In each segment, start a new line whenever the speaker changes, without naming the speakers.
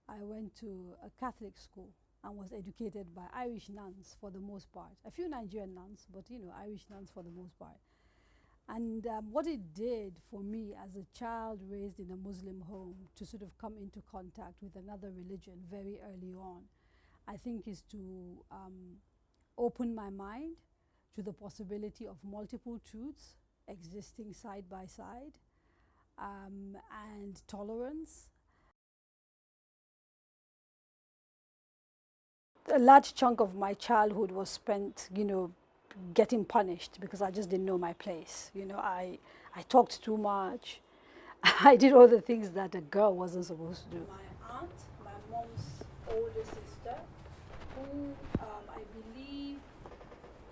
I went to a Catholic school and was educated by Irish nuns for the most part. A few Nigerian nuns, but Irish nuns for the most part. And what it did for me as a child raised in a Muslim home to sort of come into contact with another religion very early on, I think is to open my mind to the possibility of multiple truths existing side by side, and tolerance. A large chunk of my childhood was spent, getting punished because I just didn't know my place. I talked too much. I did all the things that a girl wasn't supposed to do. My aunt, my mom's older sister, who I believe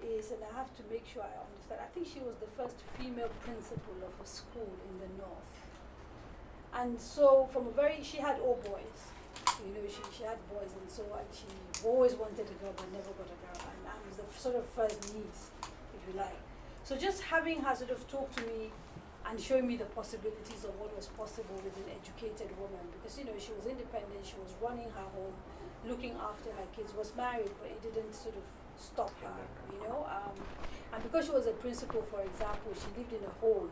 is, and I have to make sure I understand, I think she was the first female principal of a school in the north. And so she had all boys. She had boys, and so she always wanted a girl but never got a girl. And I was the sort of first niece, if you like. So just having her sort of talk to me and showing me the possibilities of what was possible with an educated woman, because she was independent, she was running her home, looking after her kids, was married, but it didn't sort of stop her, and because she was a principal, for example, she lived in a home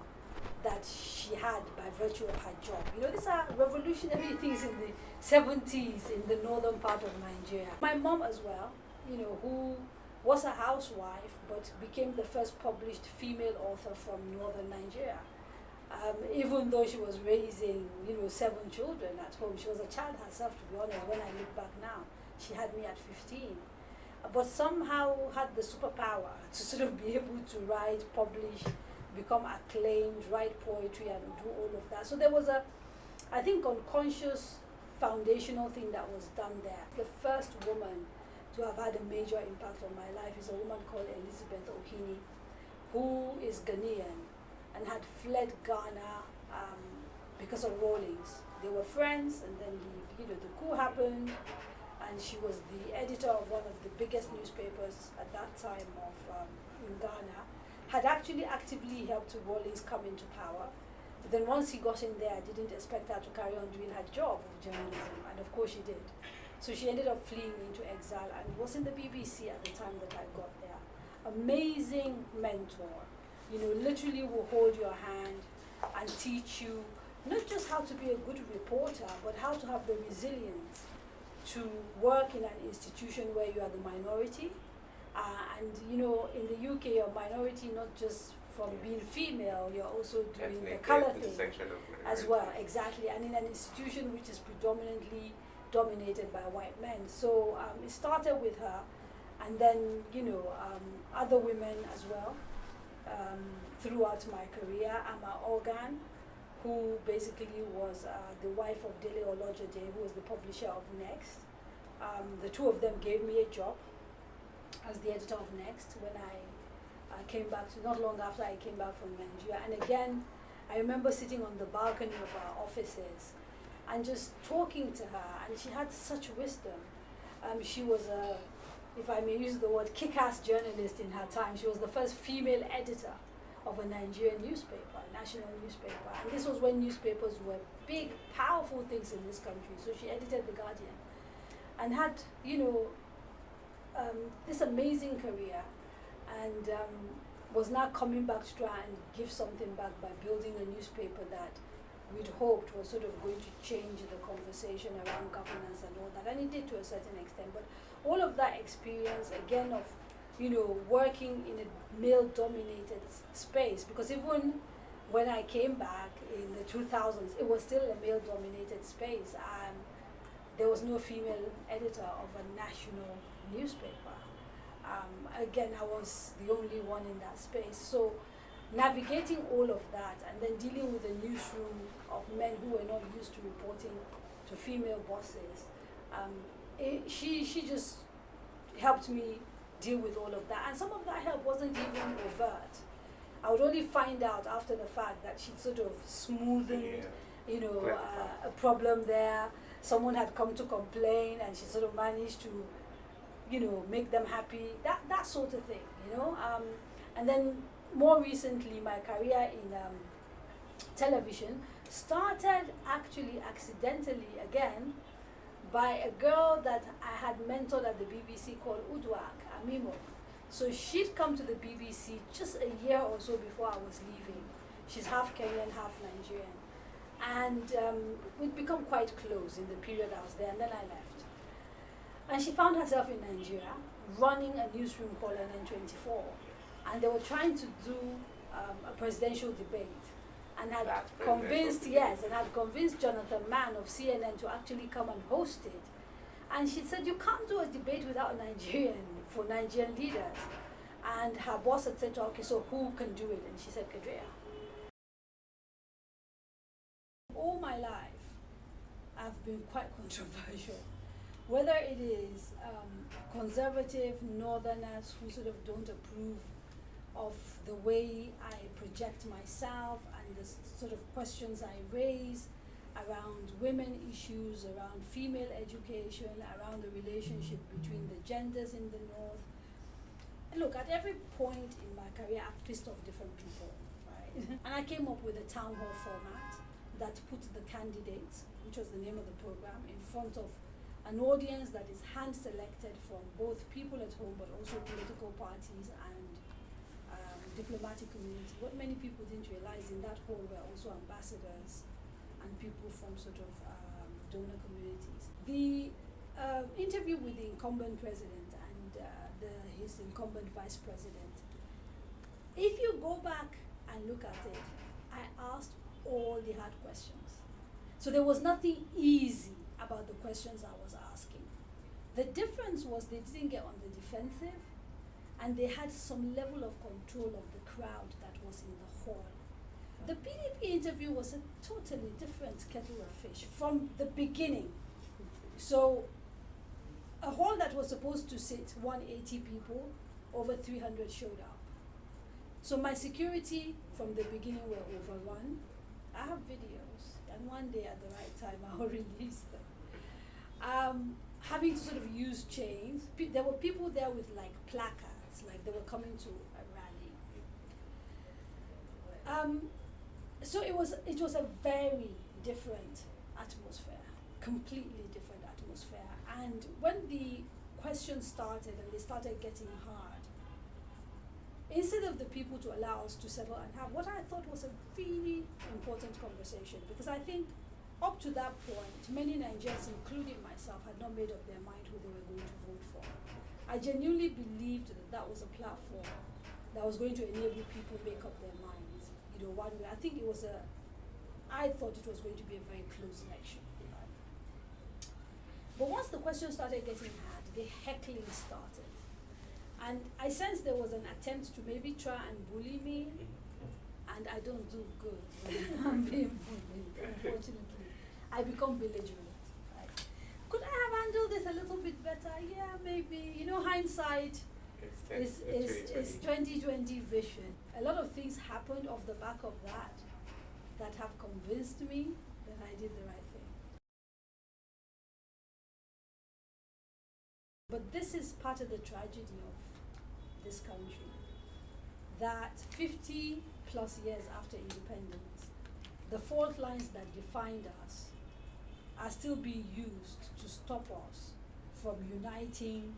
that she had by virtue of her job. These are revolutionary things in the 70s in the northern part of Nigeria. My mom as well, who was a housewife but became the first published female author from northern Nigeria. Even though she was raising, 7 children at home, she was a child herself, to be honest. When I look back now, she had me at 15. But somehow had the superpower to sort of be able to write, publish, become acclaimed, write poetry, and do all of that. So there was I think, unconscious foundational thing that was done there. The first woman to have had a major impact on my life is a woman called Elizabeth Ohini, who is Ghanaian and had fled Ghana because of Rawlings. They were friends, and then the coup happened, and she was the editor of one of the biggest newspapers at that time in Ghana. Had actually actively helped Rawlings come into power. But then once he got in there, I didn't expect her to carry on doing her job of journalism, and of course she did. So she ended up fleeing into exile, and it was in the BBC at the time that I got there. Amazing mentor, literally will hold your hand and teach you not just how to be a good reporter, but how to have the resilience to work in an institution where you are the minority. And in the UK, you're a minority not just from being female, you're also doing the color thing as well, exactly. And in an institution which is predominantly dominated by white men. So it started with her, and then other women as well throughout my career. Amma Organ, who basically was the wife of Dele Olojede, who was the publisher of Next. The two of them gave me a job as the editor of Next when I came back, not long after I came back from Nigeria. And again, I remember sitting on the balcony of our offices and just talking to her, and she had such wisdom. She was if I may use the word, kick-ass journalist in her time. She was the first female editor of a Nigerian newspaper, a national newspaper. And this was when newspapers were big, powerful things in this country. So she edited The Guardian and had, this amazing career, and was now coming back to try and give something back by building a newspaper that we'd hoped was sort of going to change the conversation around governance and all that, and it did to a certain extent. But all of that experience, again, of working in a male-dominated space, because even when I came back in the 2000s, it was still a male-dominated space, and there was no female editor of a national newspaper. Again, I was the only one in that space. So navigating all of that, and then dealing with a newsroom of men who were not used to reporting to female bosses, she just helped me deal with all of that. And some of that help wasn't even overt. I would only find out after the fact that she'd sort of smoothed, a problem there. Someone had come to complain, and she sort of managed to, make them happy. That sort of thing, And then more recently, my career in television started actually accidentally again by a girl that I had mentored at the BBC called Udwak Amimo. So she'd come to the BBC just a year or so before I was leaving. She's half Kenyan, half Nigerian. And we'd become quite close in the period I was there, and then I left. And she found herself in Nigeria running a newsroom called NN24. And they were trying to do a presidential debate. And had convinced, yes, and had convinced Jonathan Mann of CNN to actually come and host it. And she said, you can't do a debate without a Nigerian, for Nigerian leaders. And her boss had said to her, okay, so who can do it? And she said, Kadaria. All my life, I've been quite controversial. Whether it is conservative northerners who sort of don't approve of the way I project myself and the sort of questions I raise around women issues, around female education, around the relationship between the genders in the North. And look, at every point in my career, I've pissed off different people, right? And I came up with a town hall format that put the candidates, which was the name of the program, in front of an audience that is hand-selected from both people at home but also political parties and diplomatic community. What many people didn't realize, in that hall were also ambassadors and people from sort of donor communities. The interview with the incumbent president and his incumbent vice president, if you go back and look at it, I asked all the hard questions. So there was nothing easy about the questions I was asking. The difference was they didn't get on the defensive, and they had some level of control of the crowd that was in the hall. The PDP interview was a totally different kettle of fish from the beginning. So a hall that was supposed to sit 180 people, over 300 showed up. So my security from the beginning were overrun. I have videos, and one day at the right time I'll release them. Having to sort of use chains. There were people there with like placards, like they were coming to a rally. So it was a very different atmosphere, completely different atmosphere. And when the questions started and they started getting hard, instead of the people to allow us to settle and have what I thought was a really important conversation, because I think up to that point, many Nigerians, including myself, had not made up their mind who they were going to vote for. I genuinely believed that that was a platform that was going to enable people make up their minds, you know, one way. I thought it was going to be a very close election. But once the questions started getting hard, the heckling started. And I sensed there was an attempt to maybe try and bully me, and I don't do good when I'm being bullied, unfortunately. I become belligerent. Right? Could I have handled this a little bit better? Yeah, maybe. You know, hindsight is 2020 vision. A lot of things happened off the back of that have convinced me that I did the right thing. But this is part of the tragedy of this country, that 50 plus years after independence, the fault lines that defined us are still being used to stop us from uniting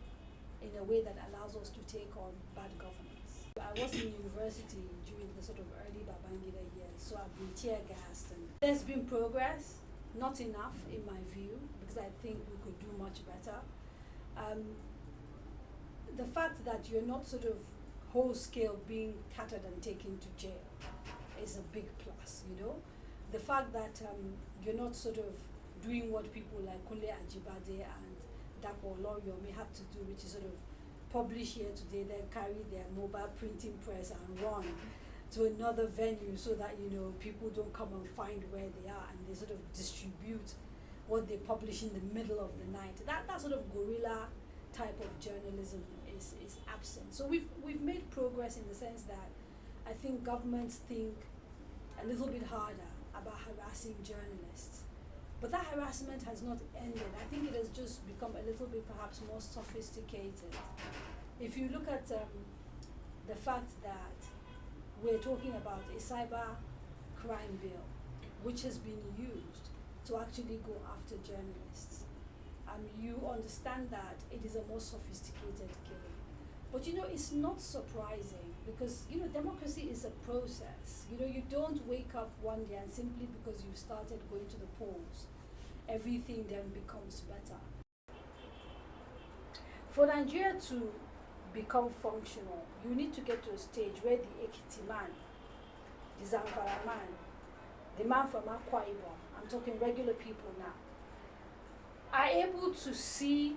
in a way that allows us to take on bad governance. I was in university during the sort of early Babangida years, so I've been tear gassed, and there's been progress, not enough in my view, because I think we could do much better. The fact that you're not sort of whole scale being catted and taken to jail is a big plus, you know. The fact that you're not sort of doing what people like Kule Ajibade and Dapo Oloryomi had to do, which is sort of publish here today, then carry their mobile printing press and run to another venue so that, you know, people don't come and find where they are, and they sort of distribute what they publish in the middle of the night. That sort of guerrilla type of journalism is absent. So we've made progress in the sense that I think governments think a little bit harder about harassing journalists. But that harassment has not ended. I think it has just become a little bit perhaps more sophisticated. If you look at the fact that we're talking about a cyber crime bill, which has been used to actually go after journalists. you understand that it is a more sophisticated game. But you know, it's not surprising because, you know, democracy is a process. You know, you don't wake up one day and simply because you've started going to the polls, everything then becomes better. For Nigeria to become functional, you need to get to a stage where the Ekiti man, the Zamfara man, the man from Akwa Ibom, I'm talking regular people now, are able to see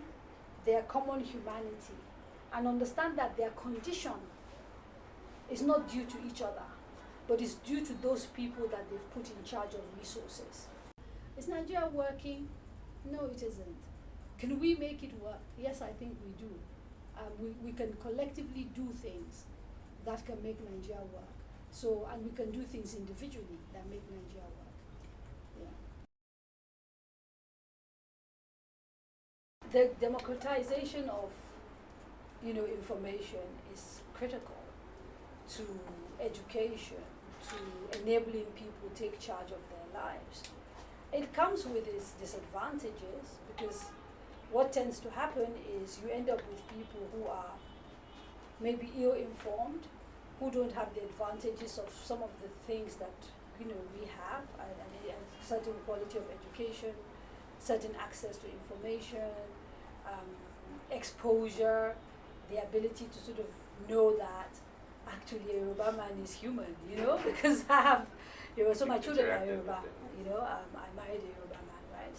their common humanity and understand that their condition is not due to each other, but is due to those people that they've put in charge of resources. Is Nigeria working? No, it isn't. Can we make it work? Yes, I think we do. We can collectively do things that can make Nigeria work. So, and we can do things individually that make Nigeria work. Yeah. The democratization of, you know, information is critical to education, to enabling people to take charge of their lives. It comes with its disadvantages because what tends to happen is you end up with people who are maybe ill-informed, who don't have the advantages of some of the things that, you know, we have, and certain quality of education, certain access to information, exposure, the ability to sort of know that actually a Yoruba man is human, you know, because I have, you know, so my children are Yoruba, you know, I married a Yoruba man, right?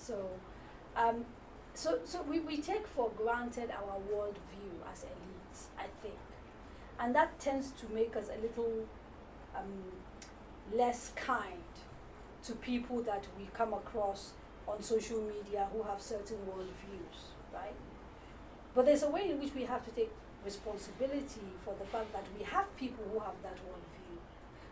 So we take for granted our world view as elites, I think. And that tends to make us a little less kind to people that we come across on social media who have certain world views, right? But there's a way in which we have to take responsibility for the fact that we have people who have that world view.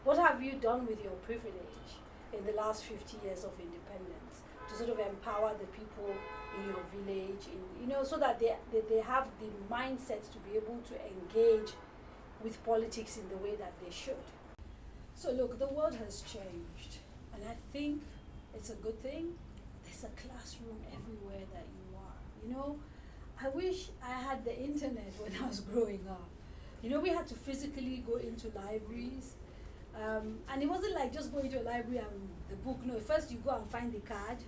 What have you done with your privilege in the last 50 years of independence to sort of empower the people in your village, you know, so that they have the mindset to be able to engage with politics in the way that they should. So look, the world has changed, and I think it's a good thing. There's a classroom everywhere that you are. You know, I wish I had the internet when I was growing up. You know, we had to physically go into libraries, and it wasn't like just going to a library and the book. No, first you go and find the card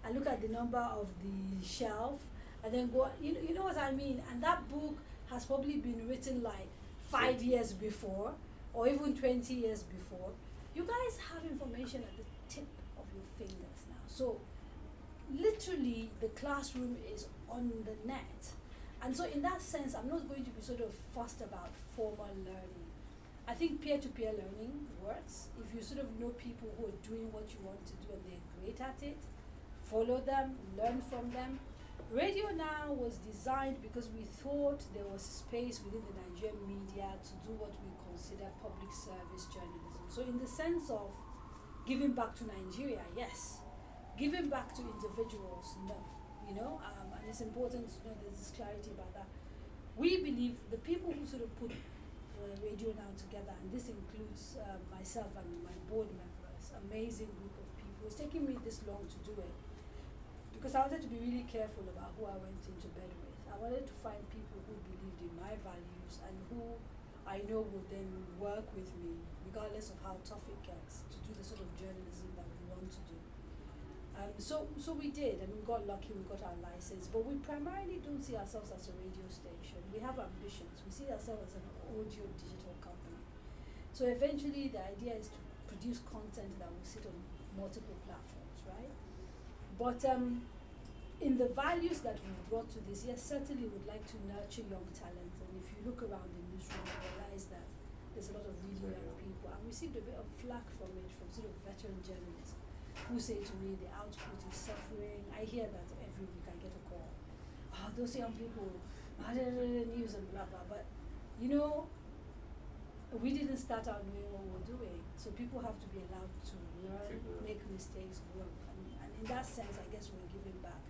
and look at the number of the shelf, and then go, you know what I mean? And that book has probably been written like 5 years before, or even 20 years before. You guys have information at the tip of your fingers now. So literally the classroom is on the net. And so in that sense, I'm not going to be sort of fussed about formal learning. I think peer-to-peer learning works. If you sort of know people who are doing what you want to do and they're great at it, follow them, learn from them. Radio Now was designed because we thought there was space within the Nigerian media to do what we consider public service journalism. So in the sense of giving back to Nigeria, yes. Giving back to individuals, no. You know, and it's important to know there's this clarity about that. We believe the people who sort of put Radio Now together, and this includes myself and my board members, amazing group of people. It's taken me this long to do it because I wanted to be really careful about who I went into bed with. I wanted to find people who believed in my values and who I know would then work with me, regardless of how tough it gets, to do the sort of journalism that we want to do. So we did, and we got lucky, we got our license, but we primarily don't see ourselves as a radio station. We have ambitions. We see ourselves as an audio digital company. So eventually the idea is to produce content that will sit on multiple platforms, right? But in the values that we've brought to this, yes, certainly would like to nurture young talent. And if you look around the newsroom, you realize that there's a lot of really young people. I received a bit of flack from it, from sort of veteran journalists who say to me the output is suffering. I hear that every week. I get a call. Oh, those young people, news and blah, blah. But, you know, we didn't start out knowing what we were doing. So people have to be allowed to learn, make mistakes, grow. And in that sense, I guess we're giving back.